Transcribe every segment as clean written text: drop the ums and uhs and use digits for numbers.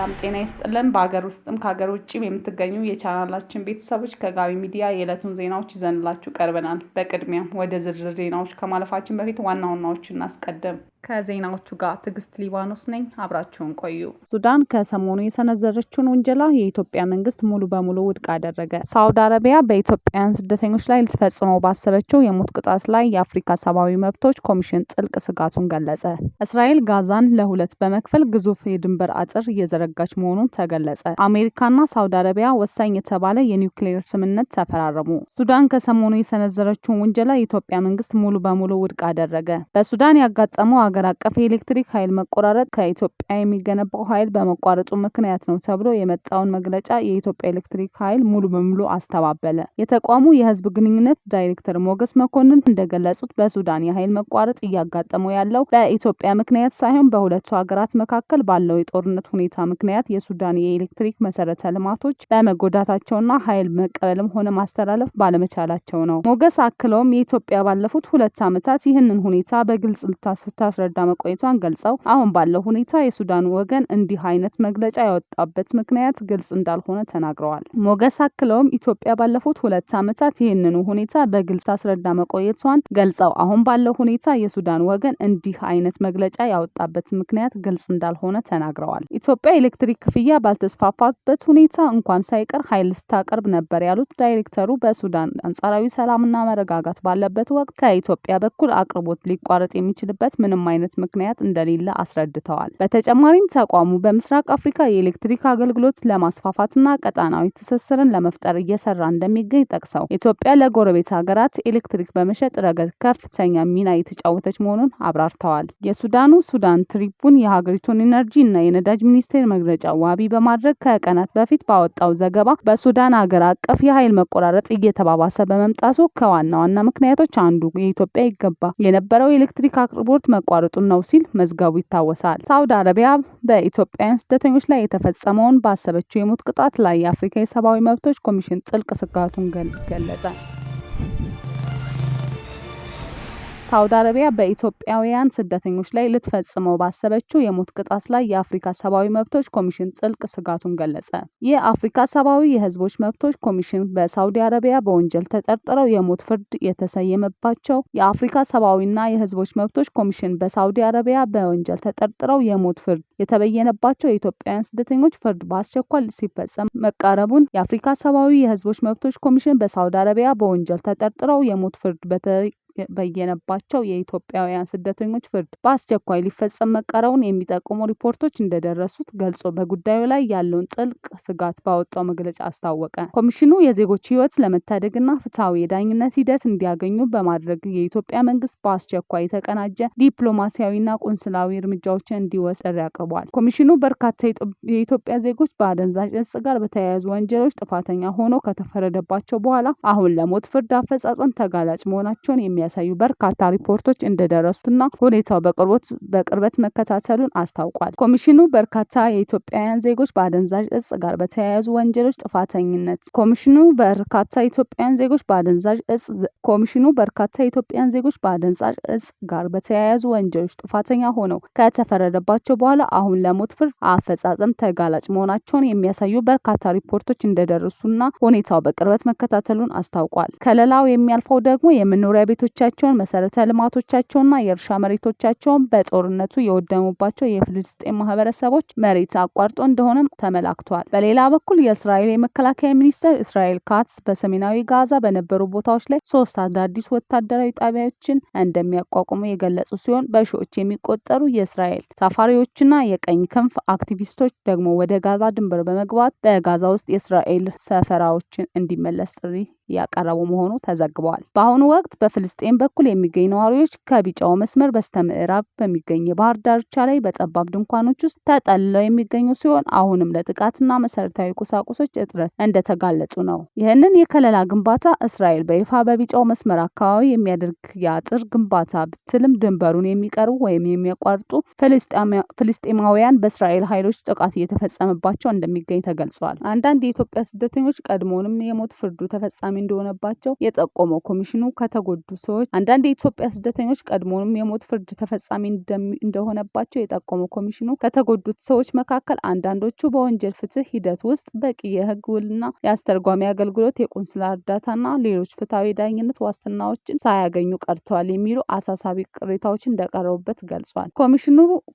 ሰላም ጤና ይስጥልን። በአገር ውስጥም ከሀገር ውጭም የምትገኙ የቻናላችን ቤተሰቦች ከጋቢ ሚዲያ የዕለቱን ዜናዎች ይዘንላችሁ ቀርበናል። በቅድሚያም ወደ ዝርዝር ዜናዎች ከማለፋችን በፊት ዋና ዋናዎችን እናስቀድም። ከዜናዎቹ ጋር ትዕግስት ሊባኖስ ነኝ። አብራችሁን ቆዩ። ሱዳን ከሰሞኑ የሰነዘረችውን ውንጀላ የኢትዮጵያ መንግስት ሙሉ በሙሉ ውድቅ አደረገ። ሳውዲ አረቢያ በኢትዮጵያውያን ስደተኞች ላይ ልትፈጽመው ባሰበችው የሞት ቅጣት ላይ የአፍሪካ ሰብአዊ መብቶች ኮሚሽን ጥልቅ ስጋቱን ገለጸ። እስራኤል ጋዛን ለሁለት በመክፈል ግዙፍ የድንበር አጥር እየዘረጋች መሆኑን ተገለጸ። አሜሪካና ሳውዲ አረቢያ ወሳኝ የተባለ የኒውክሌር ስምምነት ተፈራረሙ። ሱዳን ከሰሞኑ የሰነዘረችውን ውንጀላ የኢትዮጵያ መንግስት ሙሉ በሙሉ ውድቅ አደረገ። በሱዳን ያጋጠመው ሀገር አቀፍ የኤሌክትሪክ ኃይል መቆራረጥ ከኢትዮጵያ የሚገነባው ኃይል በመቋረጡ ምክንያት ነው ተብሎ የመጣውን መግለጫ የኢትዮጵያ ኤሌክትሪክ ኃይል ሙሉ በሙሉ አስተባበለ። የተቋሙ የህዝብ ግንኙነት ዳይሬክተር ሞገስ መኮንን እንደገለጹት በሱዳን የኃይል መቋረጥ እያጋጠመው ያለው በኢትዮጵያ ምክንያት ሳይሆን በሁለቱ ሀገራት መካከል ባለው የጦርነት ሁኔታ ምክንያት የሱዳን የኤሌክትሪክ መሰረተ ልማቶች በመጎዳታቸውና ኃይል መቀበልም ሆነ ማስተላለፍ ባለመቻላቸው ነው። ሞገስ አክለውም የኢትዮጵያ ባለፉት 2 ዓመታት ይህንን ሁኔታ በግልጽ ስታስረዳ መቆየቷን ገልጸው አሁን ባለው ሁኔታ የሱዳን ወገን እንዲህ አይነት መግለጫ ያወጣበት ምክንያት ግልጽ እንዳልሆነ ተናግረዋል። ሞገስ አክለውም ኢትዮጵያ ባለፉት 2 ዓመታት ይህንኑ ሁኔታ በግልጽ ታስረዳ መቆየቷን ገልጸው አሁን ባለው ሁኔታ የሱዳን ወገን እንዲህ አይነት መግለጫ ያወጣበት ምክንያት ግልጽ እንዳልሆነ ተናግረዋል። ኢትዮጵያ ኤሌክትሪክ ክፍያ ባልተስፋፋበት ሁኔታ እንኳን ሳይቀር ኃይል ስታቀርብ ነበር ያሉት ዳይሬክተሩ በሱዳን አንጻራዊ ሰላምና መረጋጋት ባለበት ወቅት ከኢትዮጵያ በኩል አቅርቦት ሊቋረጥ የሚችልበት ምንም አይነት ምክንያት እንደሌለ አስረድተዋል። በተጨማሪም ተቋሙ በምስራቅ አፍሪካ የኤሌክትሪክ አገልግሎት ለማስፋፋትና ቀጣናዊ ትስስርን ለመፍጠር እየሰራ እንደሚገኝ ጠቅሰው ኢትዮጵያ ለጎረቤት ሀገራት ኤሌክትሪክ በመሸጥ ረገድ ከፍተኛ ሚና የተጫወተች መሆኑን አብራርተዋል። የሱዳኑ ሱዳን ትሪቡን የሀገሪቱን ኢነርጂ እና የነዳጅ ሚኒስቴር መግለጫ ዋቢ በማድረግ ከቀናት በፊት ባወጣው ዘገባ በሱዳን ሀገር አቀፍ የኃይል መቆራረጥ እየተባባሰ በመምጣቱ ከዋና ዋና ምክንያቶች አንዱ የኢትዮጵያ ይገባ የነበረው የኤሌክትሪክ አቅርቦት መቋረጡን ነው ሲል መዝገቡ ይታወሳል። ሳውዲ አረቢያ በኢትዮጵያውያን ስደተኞች ላይ የተፈጸመውን ባሰበችው የሞት ቅጣት ላይ የአፍሪካ የሰብአዊ መብቶች ኮሚሽን ጥልቅ ስጋቱን ገለጸ። ሳውዲ አረቢያ በኢትዮጵያውያን ስደተኞች ላይ ልትፈጽመው ባሰበችው የሞት ቅጣት ላይ የአፍሪካ ሰብአዊ መብቶች ኮሚሽን ጥልቅ ስጋቱን ገለጸ። የአፍሪካ ሰብአዊ የህዝቦች መብቶች ኮሚሽን በሳውዲ አረቢያ በወንጀል ተጠርጥረው የሞት ፍርድ የተሰየመባቸው የአፍሪካ ሰብአዊና የህዝቦች መብቶች ኮሚሽን በሳውዲ አረቢያ በወንጀል ተጠርጥረው የሞት ፍርድ የተበየነባቸው የኢትዮጵያውያን ስደተኞች ፍርድ በአስቸኳይ ሲፈጸም መቃረቡን የአፍሪካ ሰብአዊ የህዝቦች መብቶች ኮሚሽን በሳውዲ አረቢያ በወንጀል ተጠርጥረው የሞት ፍርድ በየነባቸው የኢትዮጵያውያን ስደተኞች ፍርድ በአስቸኳይ ሊፈጸም መቃረቡን የሚጠቁሙ ሪፖርቶች እንደደረሱት ገልጾ በጉዳዩ ላይ ያለውን ጥልቅ ስጋት ባወጣው መግለጫ አስታወቀ። ኮሚሽኑ የዜጎች ህይወት ለመታደግና ፍትሐዊ የዳኝነት ሂደት እንዲያገኙ በማድረግ የኢትዮጵያ መንግስት በአስቸኳይ የተቀናጀ ዲፕሎማሲያዊና ቆንስላዊ እርምጃዎችን እንዲወስድ ጥሪ አቅርቧል። ኮሚሽኑ በርካታ የኢትዮጵያ ዜጎች በአደንዛዥ እጽ ጋር በተያያዙ ወንጀሎች ጥፋተኛ ሆነው ከተፈረደባቸው በኋላ አሁን ለሞት ፍርድ አፈጻጸም ተጋላጭ መሆናቸውን ያሳዩ በርካታ ሪፖርቶች እንደደረሱትና ሁኔታው በቅርበት መከታተሉን አስታውቋል። ኮሚሽኑ በርካታ የኢትዮጵያውያን ዜጎች በአደንዛዥ እጽ ጋር በተያያዙ ወንጀሎች ጥፋተኝነት ጋር በተያያዙ ወንጀሎች ጥፋተኛ ሆነው ከተፈረደባቸው በኋላ አሁን ለሞት ፍርድ አፈጻጸም ተጋላጭ መሆናቸውን የሚያሳዩ በርካታ ሪፖርቶች እንደደረሱና ሁኔታው በቅርበት መከታተሉን አስታውቋል። ከለላው የሚያልፈው ደግሞ የመኖሪያ ቤቶቻቸውን መሰረተ ልማቶቻቸውና የእርሻ መሬቶቻቸውን በጦርነቱ የወደሙባቸው የፍልስጤም ማህበረሰቦች መሬት አቋርጦ እንደሆነም ተመላክቷል። በሌላ በኩል የእስራኤል የመከላከያ ሚኒስትር እስራኤል ካትዝ በሰሜናዊ ጋዛ በነበሩ ቦታዎች ላይ 3 አዳዲስ ወታደራዊ ጣቢያዎችን እንደሚያቋቁሙ የገለጹ ሲሆን በሺዎች የሚቆጠሩ የእስራኤል ሳፋሪዎችና የቀኝ ክንፍ አክቲቪስቶች ደግሞ ወደ ጋዛ ድንበር በመግባት በጋዛ ውስጥ የእስራኤል ሰፈራዎችን እንዲመለስ ጥሪ ያቀረቡ መሆኑ ተዘግቧል። በአሁኑ ወቅት በፍልስጤም በኩል የሚገኙ ነዋሪዎች ከቢጫው መስመር በስተምዕራብ በሚገኝ የባህር ዳርቻ ላይ በጠባብ ድንኳኖች ውስጥ ተጠልለው የሚገኙ ሲሆን አሁንም ለጥቃትና መሰረታዊ ቁሳቁሶች እጥረት እንደተጋለጡ ነው። ይህንን የከለላ ግንባታ እስራኤል በይፋ በቢጫው መስመር አካባቢ የሚያደርግ የአጥር ግንባታ ብትልም ድንበሩን የሚቀርቡ ወይም የሚያቋርጡ ፍልስጤማውያን በእስራኤል ኃይሎች ጥቃት እየተፈጸመባቸው እንደሚገኝ ተገልጿል። አንዳንድ የኢትዮጵያ ስደተኞች ቀድሞውንም የሞት ፍርዱ ተፈጻሚ ተፈጻሚ እንደሆነባቸው የጠቆመው ኮሚሽኑ ከተጎዱ ሰዎች አንዳንድ የኢትዮጵያ ስደተኞች ቀድሞውንም የሞት ፍርድ ተፈጻሚ እንደሆነባቸው የጠቆመው ኮሚሽኑ ከተጎዱት ሰዎች መካከል አንዳንዶቹ በወንጀል ፍትህ ሂደት ውስጥ በቂ የህግ ውልና የአስተርጓሚ አገልግሎት፣ የቆንስላ እርዳታና ሌሎች ፍትሐዊ ዳኝነት ዋስትናዎችን ሳያገኙ ቀርተዋል የሚሉ አሳሳቢ ቅሬታዎች እንደቀረቡበት ገልጿል።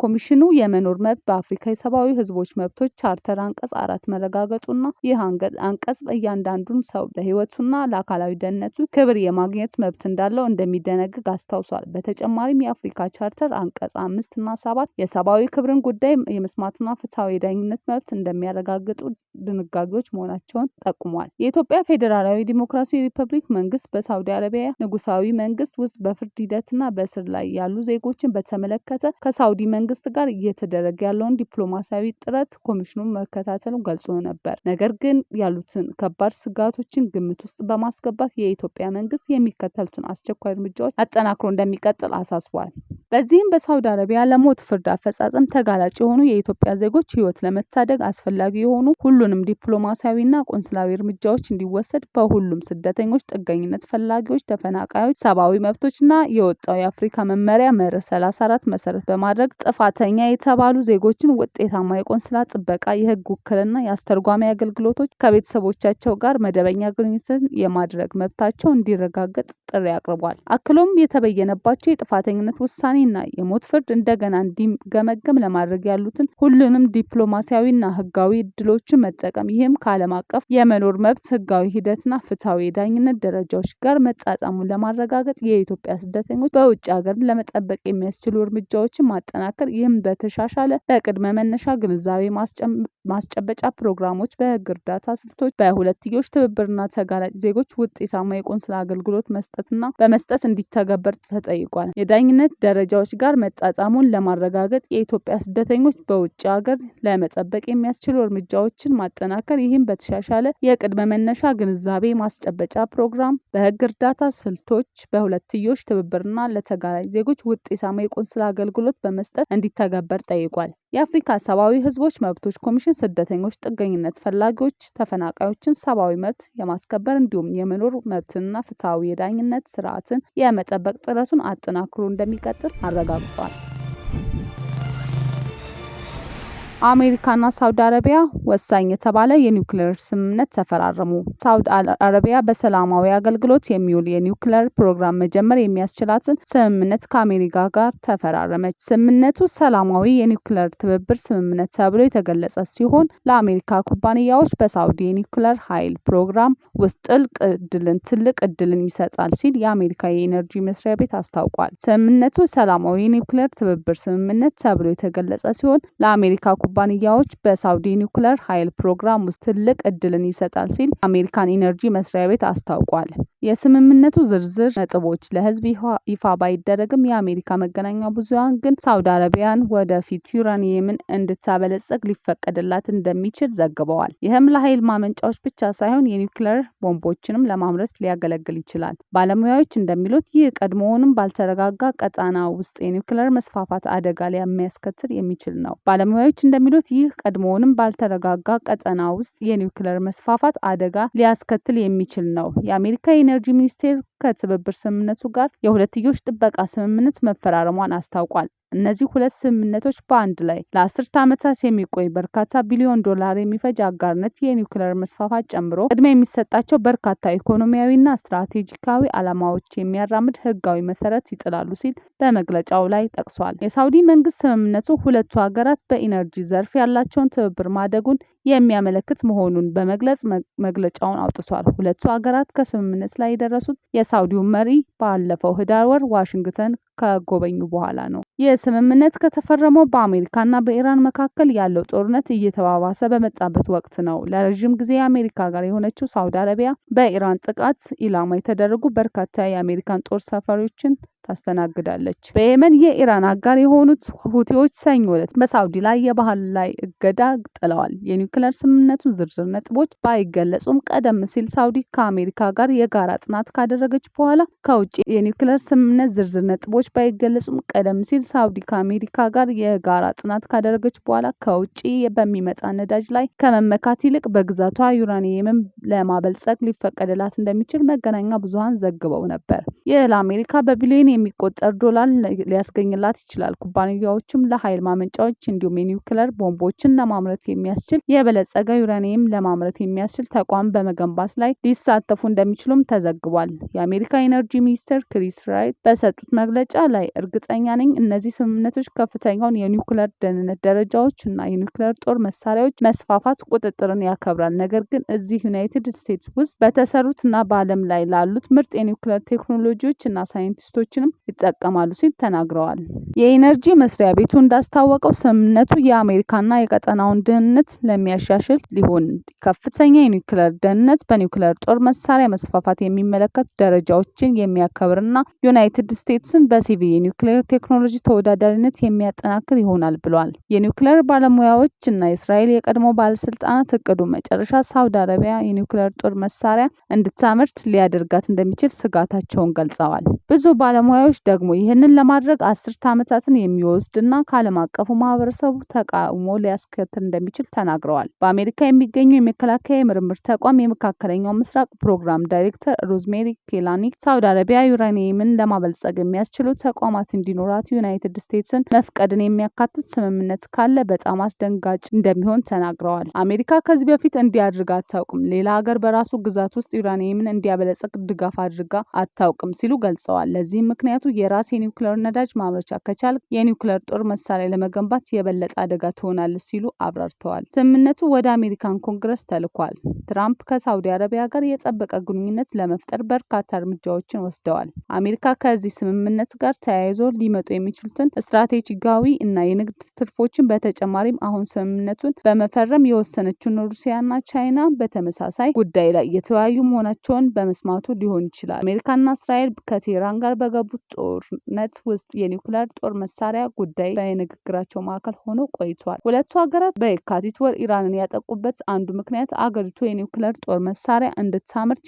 ኮሚሽኑ የመኖር መብት በአፍሪካ የሰብአዊ ህዝቦች መብቶች ቻርተር አንቀጽ 4 መረጋገጡና ይህ አንቀጽ እያንዳንዱን ሰው ለህይወቱና ለአካላዊ ደህንነቱ ክብር የማግኘት መብት እንዳለው እንደሚደነግግ አስታውሷል። በተጨማሪም የአፍሪካ ቻርተር አንቀጽ 5 እና 7 የሰብአዊ ክብርን ጉዳይ የመስማትና ፍትሐዊ ዳኝነት መብት እንደሚያረጋግጡ ድንጋጌዎች መሆናቸውን ጠቁሟል። የኢትዮጵያ ፌዴራላዊ ዲሞክራሲያዊ ሪፐብሊክ መንግስት በሳውዲ አረቢያ ንጉሳዊ መንግስት ውስጥ በፍርድ ሂደትና በእስር ላይ ያሉ ዜጎችን በተመለከተ ከሳውዲ መንግስት ጋር እየተደረገ ያለውን ዲፕሎማሲያዊ ጥረት ኮሚሽኑን መከታተሉን ገልጾ ነበር። ነገር ግን ያሉትን ከባድ ስጋቶችን ግምት ውስጥ በማስገባት የኢትዮጵያ መንግስት የሚከተሉትን አስቸኳይ እርምጃዎች አጠናክሮ እንደሚቀጥል አሳስቧል። በዚህም በሳውዲ አረቢያ ለሞት ፍርድ አፈጻጸም ተጋላጭ የሆኑ የኢትዮጵያ ዜጎች ህይወት ለመታደግ አስፈላጊ የሆኑ ሁሉንም ዲፕሎማሲያዊና ቆንስላዊ እርምጃዎች እንዲወሰድ በሁሉም ስደተኞች፣ ጥገኝነት ፈላጊዎች፣ ተፈናቃዮች ሰብአዊ መብቶችና የወጣው የአፍሪካ መመሪያ መርህ 34 መሰረት በማድረግ ጥፋተኛ የተባሉ ዜጎችን ውጤታማ የቆንስላ ጥበቃ፣ የህግ ውክልና፣ የአስተርጓሚ አገልግሎቶች ከቤተሰቦቻቸው ጋር መደበኛ ግንኙነትን የማድረግ መብታቸው እንዲረጋገጥ ጥሪ አቅርቧል። አክሎም የተበየነባቸው የጥፋተኝነት ውሳኔና የሞት ፍርድ እንደገና እንዲገመገም ለማድረግ ያሉትን ሁሉንም ዲፕሎማሲያዊና ህጋዊ እድሎችን መጠቀም፣ ይህም ከዓለም አቀፍ የመኖር መብት ህጋዊ ሂደትና ፍትሐዊ የዳኝነት ደረጃዎች ጋር መጣጣሙን ለማረጋገጥ የኢትዮጵያ ስደተኞች በውጭ ሀገር ለመጠበቅ የሚያስችሉ እርምጃዎችን ማጠናከር፣ ይህም በተሻሻለ በቅድመ መነሻ ግንዛቤ ማስጨበጫ ፕሮግራሞች፣ በህግ እርዳታ ስልቶች፣ በሁለትዮሽ ትብብርና ተጋላጭ ዜጎች ውጤታማ የቆንስላ አገልግሎት በመስጠት እንዲተገበር ተጠይቋል። የዳኝነት ደረጃዎች ጋር መጣጣሙን ለማረጋገጥ የኢትዮጵያ ስደተኞች በውጭ ሀገር ለመጠበቅ የሚያስችሉ እርምጃዎችን ማጠናከር፣ ይህም በተሻሻለ የቅድመ መነሻ ግንዛቤ ማስጨበጫ ፕሮግራም፣ በህግ እርዳታ ስልቶች፣ በሁለትዮሽ ትብብርና ለተጋላጭ ዜጎች ውጤታማ የቆንስላ አገልግሎት በመስጠት እንዲተገበር ጠይቋል። የአፍሪካ ሰብአዊ ህዝቦች መብቶች ኮሚሽን ስደተኞች፣ ጥገኝነት ፈላጊዎች፣ ተፈናቃዮችን ሰብአዊ መብት የማስከበር እንዲሁም የመኖር መብትንና ፍትሐዊ የዳኝነት ስርዓትን የመጠበቅ ጥረቱን አጠናክሮ እንደሚቀጥል አረጋግጧል። አሜሪካና ሳውዲ አረቢያ ወሳኝ የተባለ የኒውክሌር ስምምነት ተፈራረሙ። ሳውዲ አረቢያ በሰላማዊ አገልግሎት የሚውል የኒውክሌር ፕሮግራም መጀመር የሚያስችላትን ስምምነት ከአሜሪካ ጋር ተፈራረመች። ስምምነቱ ሰላማዊ የኒውክሌር ትብብር ስምምነት ተብሎ የተገለጸ ሲሆን ለአሜሪካ ኩባንያዎች በሳውዲ የኒውክሌር ኃይል ፕሮግራም ውስጥ ትልቅ እድልን ይሰጣል ሲል የአሜሪካ የኢነርጂ መስሪያ ቤት አስታውቋል። ስምምነቱ ሰላማዊ የኒውክሌር ትብብር ስምምነት ተብሎ የተገለጸ ሲሆን ለአሜሪካ ኩባንያዎች በሳውዲ ኒውክሌር ኃይል ፕሮግራም ውስጥ ትልቅ እድልን ይሰጣል ሲል የአሜሪካን ኢነርጂ መስሪያ ቤት አስታውቋል። የስምምነቱ ዝርዝር ነጥቦች ለሕዝብ ይፋ ባይደረግም የአሜሪካ መገናኛ ብዙኃን ግን ሳውዲ አረቢያን ወደፊት ዩራኒየምን እንድታበለጽግ ሊፈቀድላት እንደሚችል ዘግበዋል። ይህም ለኃይል ማመንጫዎች ብቻ ሳይሆን የኒውክሌር ቦምቦችንም ለማምረት ሊያገለግል ይችላል። ባለሙያዎች እንደሚሉት ይህ ቀድሞውንም ባልተረጋጋ ቀጣና ውስጥ የኒውክሌር መስፋፋት አደጋ ሊያስከትል የሚችል ነው። ባለሙያዎች እንደሚሉት ይህ ቀድሞውንም ባልተረጋጋ ቀጠና ውስጥ የኒውክሌር መስፋፋት አደጋ ሊያስከትል የሚችል ነው። የአሜሪካ የኢነርጂ ሚኒስቴር ከትብብር ስምምነቱ ጋር የሁለትዮሽ ጥበቃ ስምምነት መፈራረሟን አስታውቋል። እነዚህ ሁለት ስምምነቶች በአንድ ላይ ለ10 ዓመታት የሚቆይ በርካታ ቢሊዮን ዶላር የሚፈጅ አጋርነት፣ የኒውክሌር መስፋፋት ጨምሮ ቅድሚያ የሚሰጣቸው በርካታ ኢኮኖሚያዊና ስትራቴጂካዊ ዓላማዎች የሚያራምድ ህጋዊ መሰረት ይጥላሉ ሲል በመግለጫው ላይ ጠቅሷል። የሳውዲ መንግስት ስምምነቱ ሁለቱ ሀገራት በኢነርጂ ዘርፍ ያላቸውን ትብብር ማደጉን የሚያመለክት መሆኑን በመግለጽ መግለጫውን አውጥቷል። ሁለቱ ሀገራት ከስምምነት ላይ የደረሱት የሳውዲው መሪ ባለፈው ህዳር ወር ዋሽንግተን ከጎበኙ በኋላ ነው። ይህ ስምምነት ከተፈረመው በአሜሪካና በኢራን መካከል ያለው ጦርነት እየተባባሰ በመጣበት ወቅት ነው። ለረጅም ጊዜ የአሜሪካ ጋር የሆነችው ሳውዲ አረቢያ በኢራን ጥቃት ኢላማ የተደረጉ በርካታ የአሜሪካን ጦር ሰፈሮችን ታስተናግዳለች። በየመን የኢራን አጋር የሆኑት ሁቲዎች ሰኞ ዕለት በሳውዲ ላይ የባህር ላይ እገዳ ጥለዋል። የኒውክሌር ስምምነቱ ዝርዝር ነጥቦች ባይገለጹም ቀደም ሲል ሳውዲ ከአሜሪካ ጋር የጋራ ጥናት ካደረገች በኋላ ከውጭ የኒውክሌር ስምምነት ዝርዝር ነጥቦች ዝርዝሮች ባይገለጹም ቀደም ሲል ሳውዲ ከአሜሪካ ጋር የጋራ ጥናት ካደረገች በኋላ ከውጭ በሚመጣ ነዳጅ ላይ ከመመካት ይልቅ በግዛቷ ዩራኒየምን ለማበልጸግ ሊፈቀድላት እንደሚችል መገናኛ ብዙሃን ዘግበው ነበር። ይህ ለአሜሪካ በቢሊዮን የሚቆጠር ዶላር ሊያስገኝላት ይችላል። ኩባንያዎችም ለኃይል ማመንጫዎች እንዲሁም የኒውክለር ቦምቦችን ለማምረት የሚያስችል የበለጸገ ዩራኒየም ለማምረት የሚያስችል ተቋም በመገንባት ላይ ሊሳተፉ እንደሚችሉም ተዘግቧል። የአሜሪካ ኢነርጂ ሚኒስትር ክሪስ ራይት በሰጡት መግለጫ ላይ እርግጠኛ ነኝ እነዚህ ስምምነቶች ከፍተኛውን የኒውክለር ደህንነት ደረጃዎች እና የኒውክለር ጦር መሳሪያዎች መስፋፋት ቁጥጥርን ያከብራል። ነገር ግን እዚህ ዩናይትድ ስቴትስ ውስጥ በተሰሩት እና በዓለም ላይ ላሉት ምርጥ የኒውክለር ቴክኖሎጂዎች እና ሳይንቲስቶችንም ይጠቀማሉ ሲል ተናግረዋል። የኢነርጂ መስሪያ ቤቱ እንዳስታወቀው ስምምነቱ የአሜሪካና የቀጠናውን ደህንነት ለሚያሻሽል ሊሆን ከፍተኛ የኒውክለር ደህንነት በኒውክለር ጦር መሳሪያ መስፋፋት የሚመለከት ደረጃዎችን የሚያከብርና ዩናይትድ ስቴትስን በሲቪል የኒውክሌር ቴክኖሎጂ ተወዳዳሪነት የሚያጠናክር ይሆናል ብሏል። የኒውክሌር ባለሙያዎች እና የእስራኤል የቀድሞ ባለስልጣናት እቅዱ መጨረሻ ሳውዲ አረቢያ የኒውክሌር ጦር መሳሪያ እንድታመርት ሊያደርጋት እንደሚችል ስጋታቸውን ገልጸዋል። ብዙ ባለሙያዎች ደግሞ ይህንን ለማድረግ አስርተ ዓመታትን የሚወስድና ከዓለም አቀፉ ማህበረሰቡ ተቃውሞ ሊያስከትል እንደሚችል ተናግረዋል። በአሜሪካ የሚገኘው የመከላከያ የምርምር ተቋም የመካከለኛው ምስራቅ ፕሮግራም ዳይሬክተር ሮዝሜሪ ኬላኒ ሳውዲ አረቢያ ዩራኒየምን ለማበልጸግ የሚያስችሉ ተቋማት እንዲኖራት ዩናይትድ ስቴትስን መፍቀድን የሚያካትት ስምምነት ካለ በጣም አስደንጋጭ እንደሚሆን ተናግረዋል። አሜሪካ ከዚህ በፊት እንዲያድርግ አታውቅም፣ ሌላ ሀገር በራሱ ግዛት ውስጥ ዩራኒየምን እንዲያበለጸግ ድጋፍ አድርጋ አታውቅም ሲሉ ገልጸዋል። ለዚህም ምክንያቱ የራስ የኒውክሌር ነዳጅ ማምረቻ ከቻል የኒውክሌር ጦር መሳሪያ ለመገንባት የበለጠ አደጋ ትሆናለች ሲሉ አብራርተዋል። ስምምነቱ ወደ አሜሪካን ኮንግረስ ተልኳል። ትራምፕ ከሳውዲ አረቢያ ጋር የጠበቀ ግንኙነት ለመፍጠር በርካታ እርምጃዎችን ወስደዋል። አሜሪካ ከዚህ ስምምነት ጋር ተያይዞ ሊመጡ የሚችሉትን ስትራቴጂካዊ እና የንግድ ትርፎችን በተጨማሪም አሁን ስምምነቱን በመፈረም የወሰነችውን ሩሲያና ቻይና በተመሳሳይ ጉዳይ ላይ የተወያዩ መሆናቸውን በመስማቱ ሊሆን ይችላል። አሜሪካና እስራኤል ከቴህራን ጋር በገቡት ጦርነት ውስጥ የኒውክሌር ጦር መሳሪያ ጉዳይ በንግግራቸው ማዕከል ሆኖ ቆይቷል። ሁለቱ ሀገራት በየካቲት ወር ኢራንን ያጠቁበት አንዱ ምክንያት አገሪቱ የኒውክሌር ጦር መሳሪያ እንድታመርት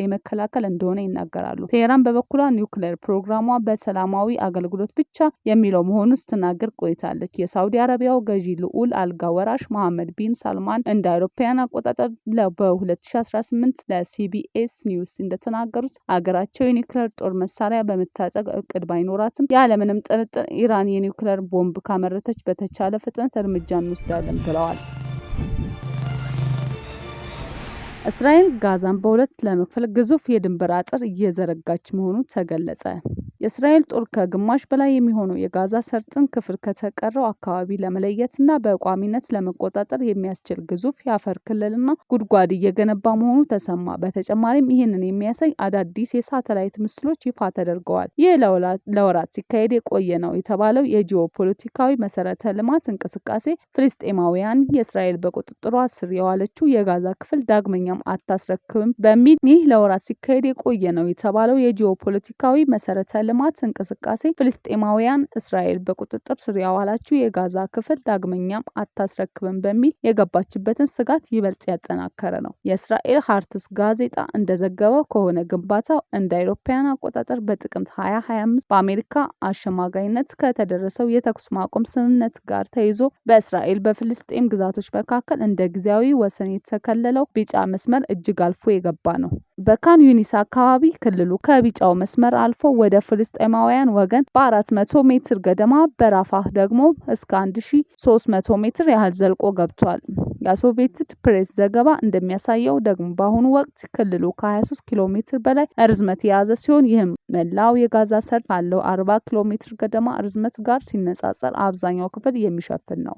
የመከላከል እንደሆነ ይናገራሉ። ቴህራን በበኩሏ ኒውክሌር ፕሮግራሟ በሰላማዊ አገልግሎት ብቻ የሚለው መሆኑን ስትናገር ቆይታለች። የሳውዲ አረቢያው ገዢ ልዑል አልጋ ወራሽ መሐመድ ቢን ሳልማን እንደ አውሮፓውያን አቆጣጠር በ2018 ለሲቢኤስ ኒውስ እንደተናገሩት አገራቸው የኒውክሌር ጦር መሳሪያ በመታጠቅ እቅድ ባይኖራትም ያለምንም ጥርጥር ኢራን የኒውክሌር ቦምብ ካመረተች በተቻለ ፍጥነት እርምጃ እንወስዳለን ብለዋል። እስራኤል ጋዛን በሁለት ለመክፈል ግዙፍ የድንበር አጥር እየዘረጋች መሆኑ ተገለጸ። የእስራኤል ጦር ከግማሽ በላይ የሚሆነው የጋዛ ሰርጥን ክፍል ከተቀረው አካባቢ ለመለየትና በቋሚነት ለመቆጣጠር የሚያስችል ግዙፍ የአፈር ክልልና ጉድጓድ እየገነባ መሆኑ ተሰማ። በተጨማሪም ይህንን የሚያሳይ አዳዲስ የሳተላይት ምስሎች ይፋ ተደርገዋል። ይህ ለወራት ሲካሄድ የቆየ ነው የተባለው የጂኦፖለቲካዊ መሰረተ ልማት እንቅስቃሴ ፍልስጤማውያን የእስራኤል በቁጥጥሯ ስር የዋለችው የጋዛ ክፍል ዳግመኛም አታስረክብም በሚል ይህ ለወራት ሲካሄድ የቆየ ነው የተባለው የጂኦፖለቲካዊ መሰረተ ልማት እንቅስቃሴ ፍልስጤማውያን እስራኤል በቁጥጥር ስር ያዋላችው የጋዛ ክፍል ዳግመኛም አታስረክብም በሚል የገባችበትን ስጋት ይበልጥ ያጠናከረ ነው። የእስራኤል ሃርትስ ጋዜጣ እንደዘገበው ከሆነ ግንባታው እንደ አውሮፓውያን አቆጣጠር በጥቅምት 2025 በአሜሪካ አሸማጋይነት ከተደረሰው የተኩስ ማቆም ስምምነት ጋር ተይዞ በእስራኤል በፍልስጤም ግዛቶች መካከል እንደ ጊዜያዊ ወሰን የተከለለው ቢጫ መስመር እጅግ አልፎ የገባ ነው። በካን ዩኒስ አካባቢ ክልሉ ከቢጫው መስመር አልፎ ወደ ፍልስጤማውያን ወገን በ400 ሜትር ገደማ በራፋህ ደግሞ እስከ 1300 ሜትር ያህል ዘልቆ ገብቷል። የአሶሼትድ ፕሬስ ዘገባ እንደሚያሳየው ደግሞ በአሁኑ ወቅት ክልሉ ከ23 ኪሎ ሜትር በላይ ርዝመት የያዘ ሲሆን ይህም መላው የጋዛ ሰርጥ ካለው 40 ኪሎ ሜትር ገደማ ርዝመት ጋር ሲነጻጸር አብዛኛው ክፍል የሚሸፍን ነው።